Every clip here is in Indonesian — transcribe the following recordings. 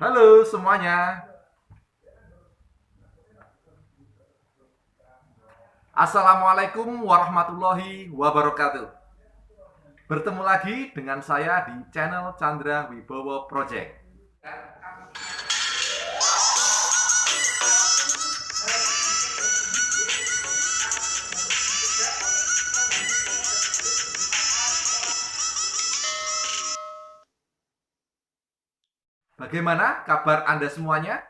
Halo semuanya. Assalamualaikum warahmatullahi wabarakatuh. Bertemu lagi dengan saya di channel Chandra Wibowo Project. Bagaimana kabar Anda semuanya?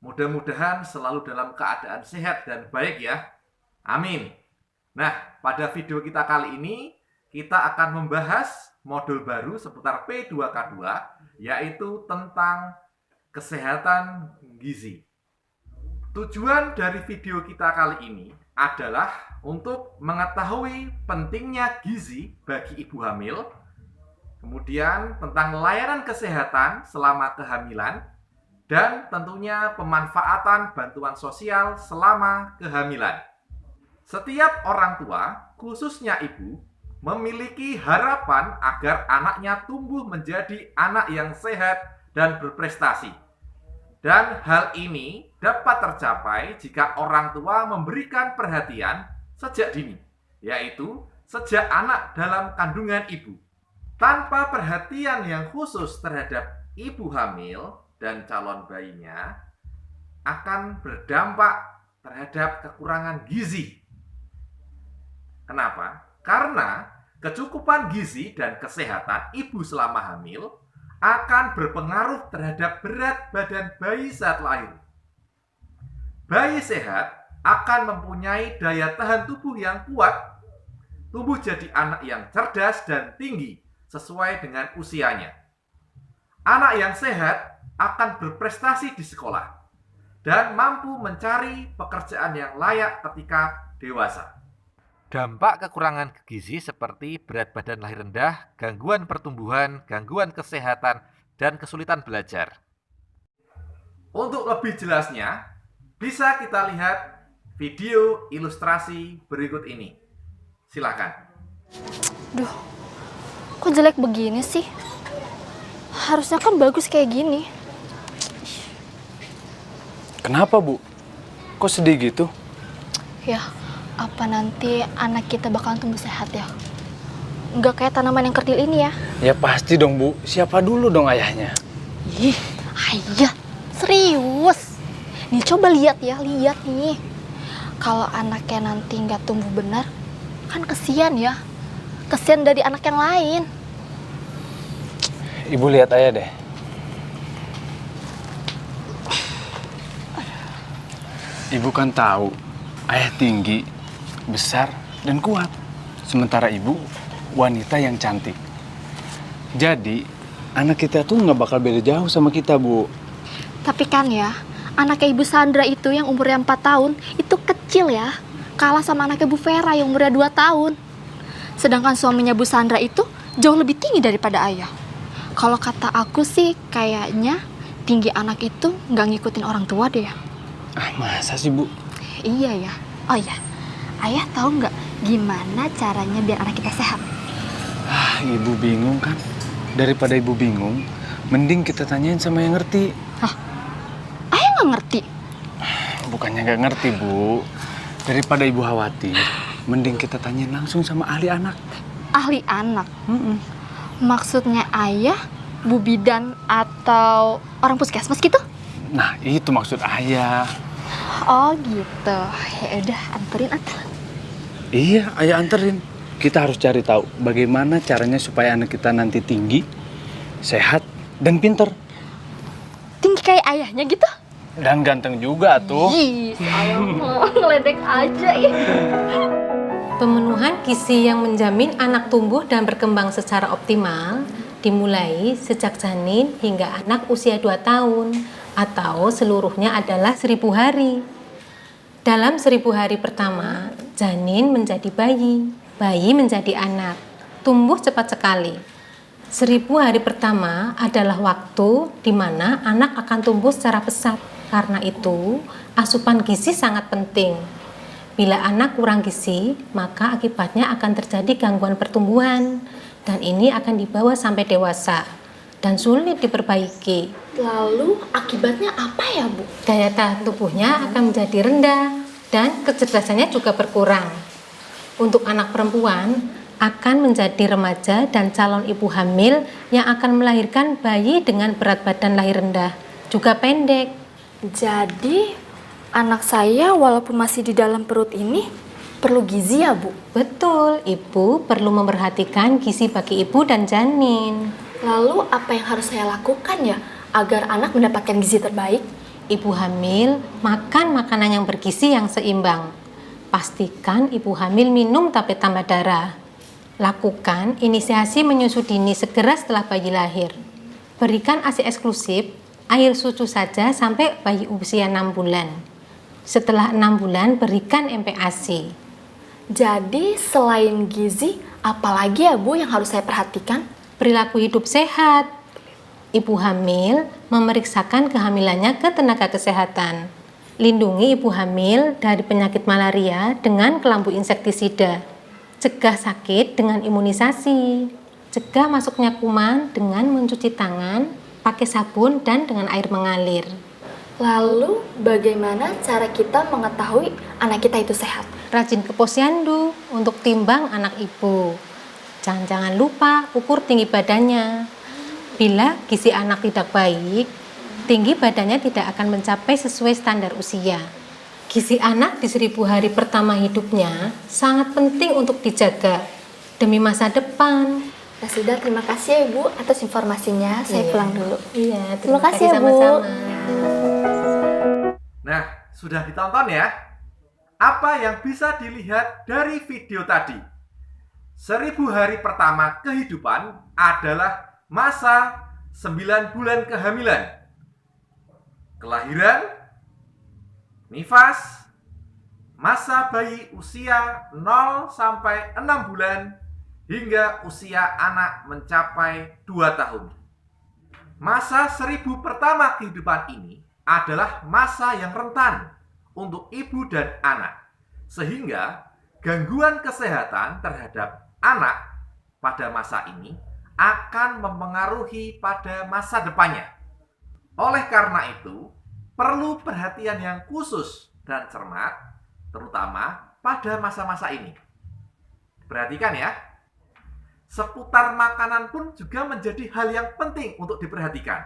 Mudah-mudahan selalu dalam keadaan sehat dan baik ya. Amin. Nah, pada video kita kali ini kita akan membahas modul baru seputar P2K2, yaitu tentang kesehatan gizi. Tujuan dari video kita kali ini adalah untuk mengetahui pentingnya gizi bagi ibu hamil, kemudian tentang layanan kesehatan selama kehamilan, dan tentunya pemanfaatan bantuan sosial selama kehamilan. Setiap orang tua, khususnya ibu, memiliki harapan agar anaknya tumbuh menjadi anak yang sehat dan berprestasi. Dan hal ini dapat tercapai jika orang tua memberikan perhatian sejak dini, yaitu sejak anak dalam kandungan ibu. Tanpa perhatian yang khusus terhadap ibu hamil dan calon bayinya, akan berdampak terhadap kekurangan gizi. Kenapa? Karena kecukupan gizi dan kesehatan ibu selama hamil akan berpengaruh terhadap berat badan bayi saat lahir. Bayi sehat akan mempunyai daya tahan tubuh yang kuat, tumbuh jadi anak yang cerdas dan tinggi sesuai dengan usianya. Anak yang sehat akan berprestasi di sekolah dan mampu mencari pekerjaan yang layak ketika dewasa. Dampak kekurangan gizi seperti berat badan lahir rendah, gangguan pertumbuhan, gangguan kesehatan, dan kesulitan belajar. Untuk lebih jelasnya, bisa kita lihat video ilustrasi berikut ini. Silakan. Duh, kok jelek begini sih? Harusnya kan bagus kayak gini. Kenapa, Bu? Kok sedih gitu? Ya, apa nanti anak kita bakalan tumbuh sehat ya? Nggak kayak tanaman yang kerdil ini ya? Ya pasti dong, Bu. Siapa dulu dong ayahnya? Ih, ayah, serius. Nih coba lihat ya, lihat nih. Kalau anaknya nanti nggak tumbuh benar, kan kesian ya. Kesian dari anak yang lain. Ibu lihat ayah deh. Ibu kan tahu, ayah tinggi, besar, dan kuat. Sementara ibu, wanita yang cantik. Jadi, anak kita tuh nggak bakal beda jauh sama kita, Bu. Tapi kan ya, anaknya Ibu Sandra itu yang umurnya 4 tahun, itu kecil ya. Kalah sama anaknya Bu Vera yang umurnya 2 tahun. Sedangkan suaminya Bu Sandra itu jauh lebih tinggi daripada ayah. Kalau kata aku sih, kayaknya tinggi anak itu nggak ngikutin orang tua deh ya. Ah, masa sih, Bu? Iya ya. Oh iya, ayah tahu nggak gimana caranya biar anak kita sehat? Ah, ibu bingung kan? Daripada ibu bingung, mending kita tanyain sama yang ngerti. Hah? Ayah nggak ngerti? Bukannya nggak ngerti, Bu. Daripada ibu khawatir, mending kita tanyain langsung sama ahli anak. Ahli anak? Maksudnya ayah, bu bidan, atau orang puskesmas gitu? Nah, itu maksud ayah. Oh gitu. Ya udah, anterin atau? Iya, ayah anterin. Kita harus cari tahu bagaimana caranya supaya anak kita nanti tinggi, sehat, dan pinter. Tinggi kayak ayahnya gitu? Dan ganteng juga tuh. Ih, ayah mah ngeledek aja ya. Pemenuhan gizi yang menjamin anak tumbuh dan berkembang secara optimal dimulai sejak janin hingga anak usia 2 tahun atau seluruhnya adalah 1000 hari. Dalam 1000 hari pertama, janin menjadi bayi, bayi menjadi anak, tumbuh cepat sekali. 1000 hari pertama adalah waktu di mana anak akan tumbuh secara pesat. Karena itu, asupan gizi sangat penting. Bila anak kurang gizi, maka akibatnya akan terjadi gangguan pertumbuhan dan ini akan dibawa sampai dewasa. dan sulit diperbaiki. Lalu akibatnya apa ya, Bu? Daya tahan tubuhnya akan menjadi rendah dan kecerdasannya juga berkurang. Untuk anak perempuan akan menjadi remaja dan calon ibu hamil yang akan melahirkan bayi dengan berat badan lahir rendah, juga pendek. Jadi anak saya walaupun masih di dalam perut ini perlu gizi ya, Bu? Betul, ibu perlu memperhatikan gizi bagi ibu dan janin. Lalu apa yang harus saya lakukan ya agar anak mendapatkan gizi terbaik? Ibu hamil makan makanan yang bergizi yang seimbang. Pastikan ibu hamil minum tablet tambah darah. Lakukan inisiasi menyusu dini segera setelah bayi lahir. Berikan ASI eksklusif, air susu saja sampai bayi usia 6 bulan. Setelah 6 bulan berikan MPASI. Jadi selain gizi, apalagi ya, Bu, yang harus saya perhatikan? Perilaku hidup sehat. Ibu hamil memeriksakan kehamilannya ke tenaga kesehatan. Lindungi ibu hamil dari penyakit malaria dengan kelambu insektisida. Cegah sakit dengan imunisasi. Cegah masuknya kuman dengan mencuci tangan, pakai sabun dan dengan air mengalir. Lalu bagaimana cara kita mengetahui anak kita itu sehat? Rajin ke posyandu untuk timbang anak ibu. Jangan lupa ukur tinggi badannya. Bila gizi anak tidak baik, tinggi badannya tidak akan mencapai sesuai standar usia. Gizi anak di 1000 hari pertama hidupnya sangat penting untuk dijaga demi masa depan. Ya sudah, terima kasih ya, Ibu, atas informasinya. Saya pulang dulu. Iya, Terima kasih ya, Bu. sama-sama. Nah, sudah ditonton ya? Apa yang bisa dilihat dari video tadi? 1000 hari pertama kehidupan adalah masa 9 bulan kehamilan. Kelahiran, nifas, masa bayi usia 0 sampai 6 bulan, hingga usia anak mencapai 2 tahun. Masa 1000 pertama kehidupan ini adalah masa yang rentan untuk ibu dan anak, sehingga gangguan kesehatan terhadap anak pada masa ini akan mempengaruhi pada masa depannya. Oleh karena itu, perlu perhatian yang khusus dan cermat, terutama pada masa-masa ini. Perhatikan ya, seputar makanan pun juga menjadi hal yang penting untuk diperhatikan.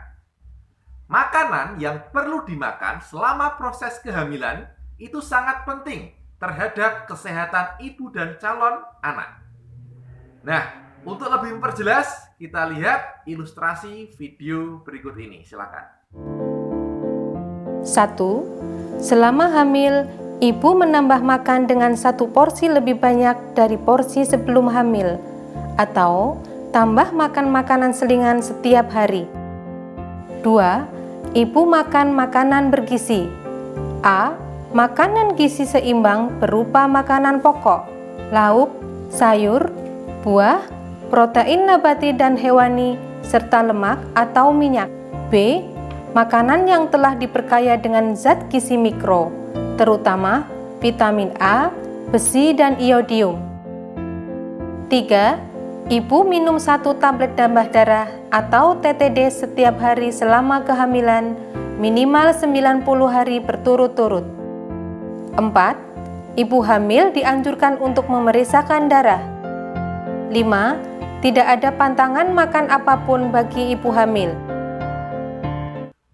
Makanan yang perlu dimakan selama proses kehamilan itu sangat penting terhadap kesehatan ibu dan calon anak. Nah, untuk lebih memperjelas, kita lihat ilustrasi video berikut ini. Silakan. 1. Selama hamil, ibu menambah makan dengan 1 porsi lebih banyak dari porsi sebelum hamil, atau tambah makan makanan selingan setiap hari. 2. Ibu makan makanan bergizi. A. Makanan gizi seimbang berupa makanan pokok, lauk, sayur, buah, protein nabati dan hewani, serta lemak atau minyak. B. Makanan yang telah diperkaya dengan zat gizi mikro, terutama vitamin A, besi, dan iodium. 3. Ibu minum 1 tablet tambah darah atau TTD setiap hari selama kehamilan, minimal 90 hari berturut-turut. 4. Ibu hamil dianjurkan untuk memeriksakan darah. 5. Tidak ada pantangan makan apapun bagi ibu hamil.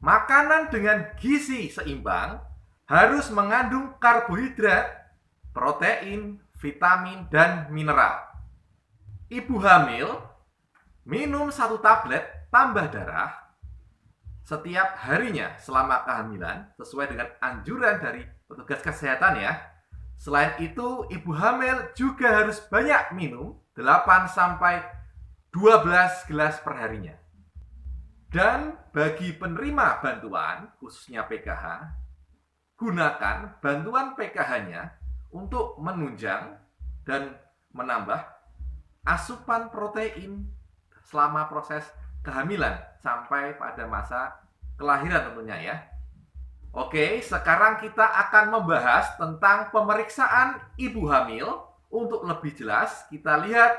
Makanan dengan gizi seimbang harus mengandung karbohidrat, protein, vitamin, dan mineral. Ibu hamil minum 1 tablet tambah darah setiap harinya selama kehamilan sesuai dengan anjuran dari petugas kesehatan ya. Selain itu, ibu hamil juga harus banyak minum 8 sampai 12 gelas perharinya. Dan bagi penerima bantuan, khususnya PKH, gunakan bantuan PKH-nya untuk menunjang dan menambah asupan protein selama proses kehamilan sampai pada masa kelahiran tentunya ya. Oke, sekarang kita akan membahas tentang pemeriksaan ibu hamil. Untuk lebih jelas, kita lihat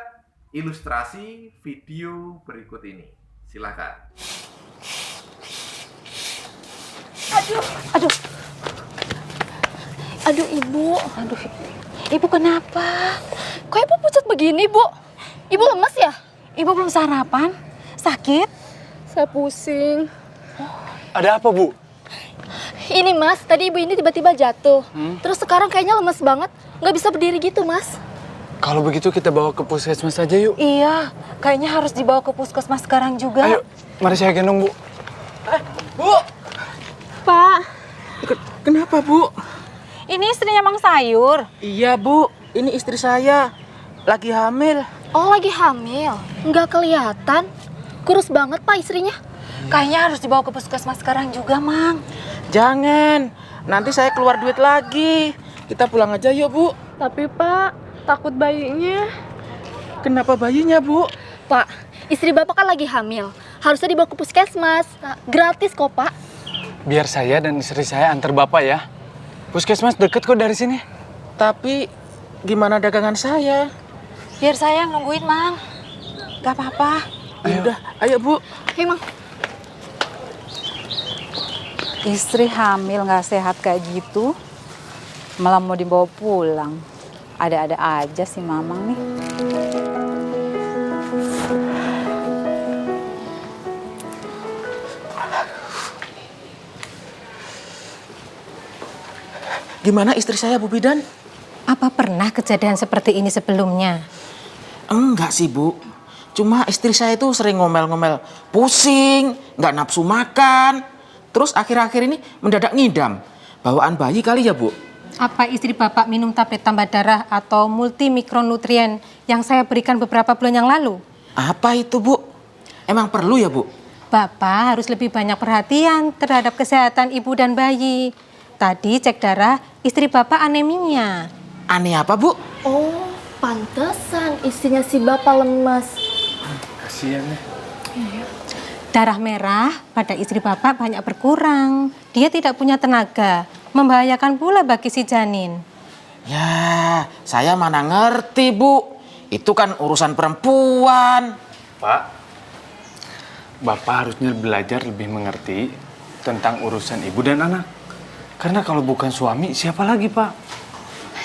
ilustrasi video berikut ini. Silakan. Aduh, aduh ibu. Aduh, ibu kenapa? Kok ibu pucat begini, Bu? Ibu lemas ya? Ibu belum sarapan? Sakit? Saya pusing. Ada apa, Bu? Ini Mas, tadi ibu ini tiba-tiba jatuh. Terus sekarang kayaknya lemes banget, nggak bisa berdiri gitu Mas. Kalau begitu kita bawa ke puskesmas aja yuk. Iya, kayaknya harus dibawa ke puskesmas sekarang juga. Ayo, mari saya gendong, Bu. Bu, Pak, kenapa Bu? Ini istrinya Mang Sayur. Iya Bu, ini istri saya lagi hamil. oh lagi hamil, nggak kelihatan. Kurus banget Pak istrinya. Kayaknya harus dibawa ke puskesmas sekarang juga, Mang. Jangan, nanti saya keluar duit lagi. Kita pulang aja yuk Bu. Tapi Pak, takut bayinya. Kenapa bayinya Bu? Pak, istri Bapak kan lagi hamil. Harusnya dibawa ke puskesmas. Nah, gratis kok Pak. Biar saya dan istri saya antar Bapak ya. Puskesmas deket kok dari sini. Tapi gimana dagangan saya? Biar saya yang nungguin, Mang. Gak apa-apa. Udah, ayo Bu. Emang, Istri hamil gak sehat kayak gitu, malah mau dibawa pulang. Ada-ada aja sih Mamang nih. Gimana istri saya Bu Bidan? Apa pernah kejadian seperti ini sebelumnya? Enggak sih Bu. Cuma istri saya itu sering ngomel-ngomel, pusing, nggak nafsu makan. Terus akhir-akhir ini mendadak ngidam. Bawaan bayi kali ya Bu? Apa istri Bapak minum tablet tambah darah atau multimikronutrien yang saya berikan beberapa bulan yang lalu? Apa itu Bu? Emang perlu ya Bu? Bapak harus lebih banyak perhatian terhadap kesehatan ibu dan bayi. Tadi cek darah, istri Bapak anemia. Aneh apa Bu? oh pantesan istrinya si Bapak lemas. Kasihan ya. Darah merah pada istri Bapak banyak berkurang. Dia tidak punya tenaga, membahayakan pula bagi si janin. Ya, saya mana ngerti Bu. Itu kan urusan perempuan. Pak, Bapak harusnya belajar lebih mengerti tentang urusan ibu dan anak. Karena kalau bukan suami, siapa lagi, Pak?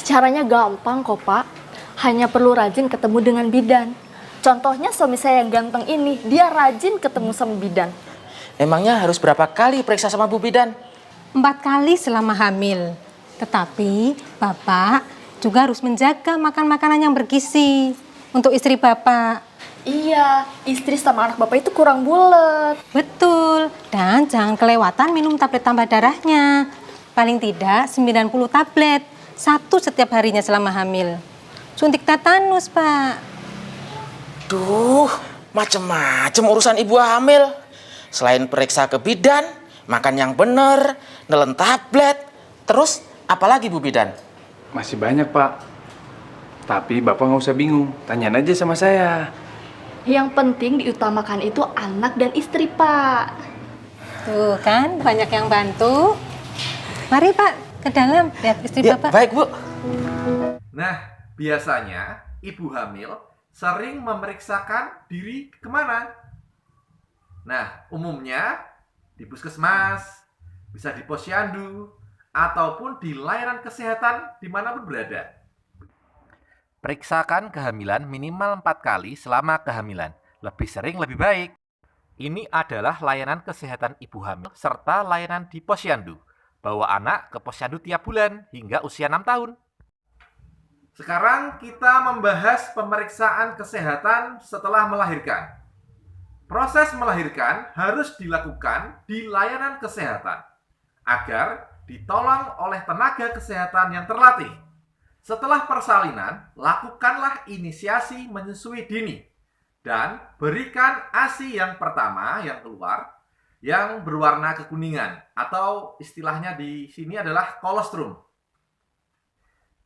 Caranya gampang kok Pak. Hanya perlu rajin ketemu dengan bidan. Contohnya suami saya yang ganteng ini, dia rajin ketemu sama bidan. Emangnya harus berapa kali periksa sama Bu Bidan? 4 kali selama hamil. Tetapi Bapak juga harus menjaga makan makanan yang bergizi untuk istri Bapak. Iya, istri sama anak Bapak itu kurang bulat. Betul, dan jangan kelewatan minum tablet tambah darahnya. Paling tidak 90 tablet, 1 setiap harinya selama hamil. Suntik tetanus, Pak. Duh, macem-macem urusan ibu hamil. Selain periksa ke bidan, makan yang bener, nelen tablet. Terus apalagi Bu Bidan? Masih banyak, Pak. Tapi Bapak nggak usah bingung. Tanyain aja sama saya. Yang penting diutamakan itu anak dan istri Pak. Tuh kan, banyak yang bantu. Mari Pak, ke dalam lihat istri Ya, Bapak. baik Bu. Nah, biasanya ibu hamil sering memeriksakan diri kemana? Nah, umumnya di puskesmas, bisa di posyandu, ataupun di layanan kesehatan dimanapun berada. Periksakan kehamilan minimal 4 kali selama kehamilan. Lebih sering lebih baik. Ini adalah layanan kesehatan ibu hamil serta layanan di posyandu. Bawa anak ke posyandu tiap bulan hingga usia 6 tahun. Sekarang kita membahas pemeriksaan kesehatan setelah melahirkan. Proses melahirkan harus dilakukan di layanan kesehatan agar ditolong oleh tenaga kesehatan yang terlatih. Setelah persalinan, lakukanlah inisiasi menyusui dini dan berikan ASI yang pertama yang keluar yang berwarna kekuningan atau istilahnya di sini adalah kolostrum.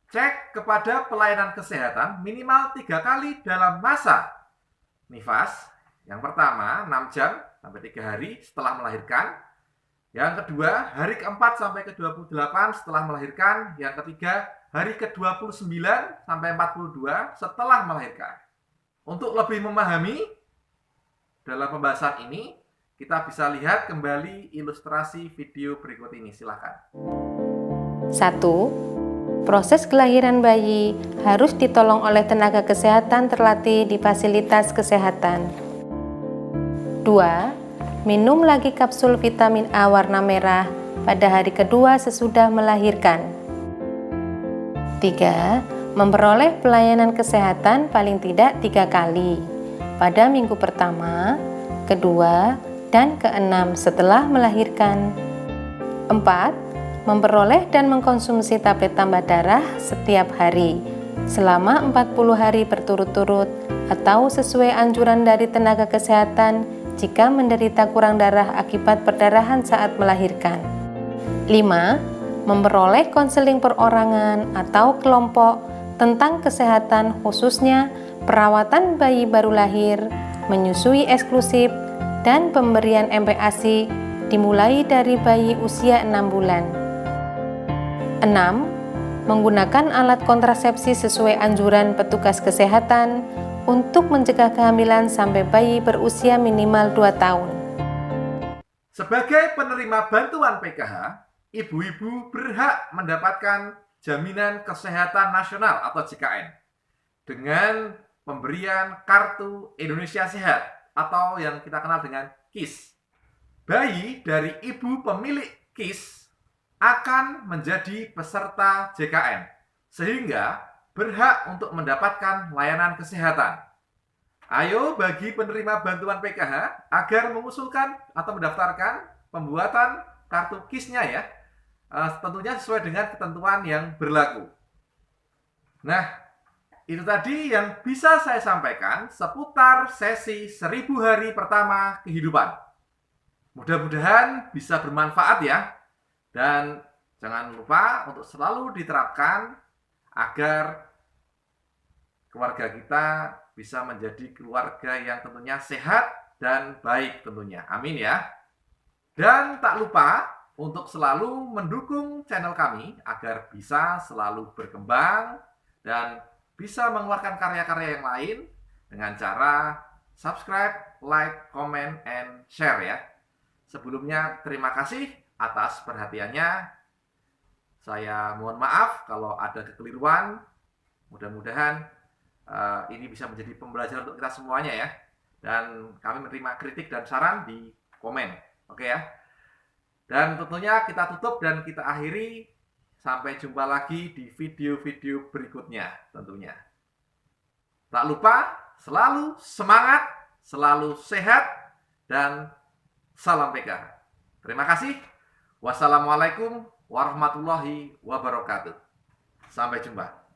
Cek kepada pelayanan kesehatan minimal 3 kali dalam masa nifas. Yang pertama 6 jam sampai 3 hari setelah melahirkan. Yang kedua hari keempat sampai ke-28 setelah melahirkan. Yang ketiga hari ke-29 sampai 42 setelah melahirkan. Untuk lebih memahami dalam pembahasan ini, kita bisa lihat kembali ilustrasi video berikut ini. Silakan. 1. Proses kelahiran bayi harus ditolong oleh tenaga kesehatan terlatih di fasilitas kesehatan. 2. Minum lagi kapsul vitamin A warna merah pada hari kedua sesudah melahirkan. 3. Memperoleh pelayanan kesehatan paling tidak 3 kali, pada minggu pertama, kedua, dan keenam setelah melahirkan. 4. Memperoleh dan mengkonsumsi tablet tambah darah setiap hari, selama 40 hari berturut-turut atau sesuai anjuran dari tenaga kesehatan jika menderita kurang darah akibat perdarahan saat melahirkan. 5. Memperoleh konseling perorangan atau kelompok tentang kesehatan khususnya perawatan bayi baru lahir, menyusui eksklusif, dan pemberian MPASI dimulai dari bayi usia 6 bulan. 6. Menggunakan alat kontrasepsi sesuai anjuran petugas kesehatan untuk mencegah kehamilan sampai bayi berusia minimal 2 tahun. Sebagai penerima bantuan PKH, ibu-ibu berhak mendapatkan Jaminan Kesehatan Nasional atau JKN dengan pemberian Kartu Indonesia Sehat atau yang kita kenal dengan KIS. Bayi dari ibu pemilik KIS akan menjadi peserta JKN sehingga berhak untuk mendapatkan layanan kesehatan. Ayo bagi penerima bantuan PKH agar mengusulkan atau mendaftarkan pembuatan kartu KIS-nya ya. Tentunya sesuai dengan ketentuan yang berlaku. Nah, itu tadi yang bisa saya sampaikan seputar sesi 1000 hari pertama kehidupan. Mudah-mudahan bisa bermanfaat ya. Dan jangan lupa untuk selalu diterapkan agar keluarga kita bisa menjadi keluarga yang tentunya sehat dan baik tentunya. Amin ya. Dan tak lupa untuk selalu mendukung channel kami agar bisa selalu berkembang dan bisa mengeluarkan karya-karya yang lain dengan cara subscribe, like, comment, and share ya. Sebelumnya terima kasih atas perhatiannya. Saya mohon maaf kalau ada kekeliruan. Mudah-mudahan ini bisa menjadi pembelajaran untuk kita semuanya ya. Dan kami menerima kritik dan saran di komen. Oke ya. Dan tentunya kita tutup dan kita akhiri. Sampai jumpa lagi di video-video berikutnya tentunya. Tak lupa selalu semangat, selalu sehat, dan salam PKH. Terima kasih. Wassalamualaikum warahmatullahi wabarakatuh. Sampai jumpa.